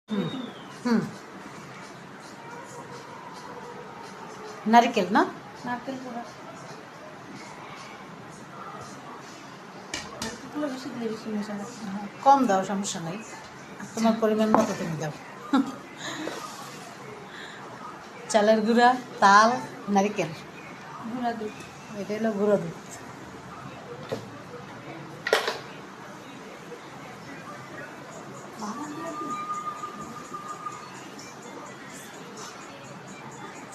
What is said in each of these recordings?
হুম হুম নারকেল না নারকেল পোড়া নারকেলগুলো বেশি দিলে বেশি মশা লাগে। কম দাও, সমস্যা নেই, তোমার পরিমাণ মতো তুমি দাও। চালের গুঁড়া, তাল, নারকেল, গুঁড়া দুধ এটা হলো গুঁড়ো দুধ।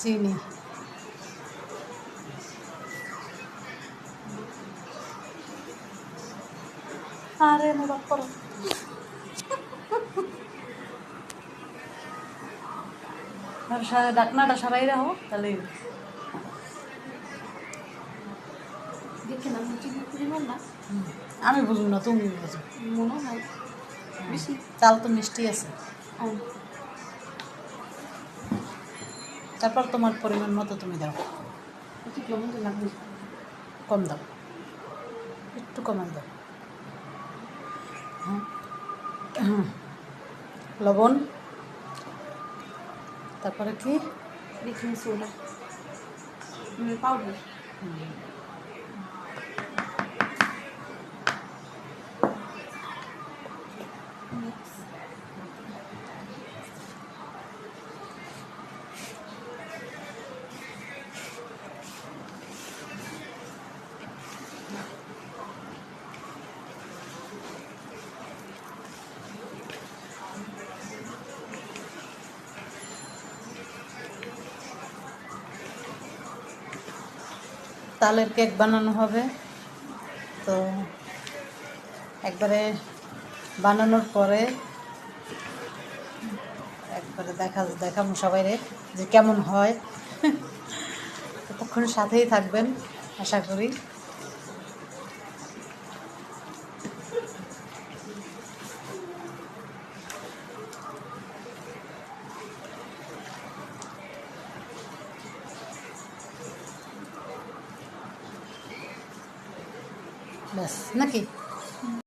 চিনি, আরে অনুবাদ করো। আর ডাকনাটা সারাই রাখো তাহলে দেখে না চিনির পরিমাণ না আমি বুঝবো না, তুমি বুঝো। মনে হয় বেশি। চাল তো মিষ্টি আছে, হ্যাঁ তারপর তোমার পরিমাণ মতো তুমি দাও। একটু লবণ তো লাগবে। কম দাও, একটু কমাই দাও। হ্যাঁ হ্যাঁ, লবণ, তারপরে কি বেকিং সোডা পাউডার তালের কেক বানানো হবে। তো একবারে বানানোর পরে একবারে দেখাবো সবাইরে যে কেমন হয়। ততক্ষণ সাথেই থাকবেন আশা করি। ব্যাস নাকি।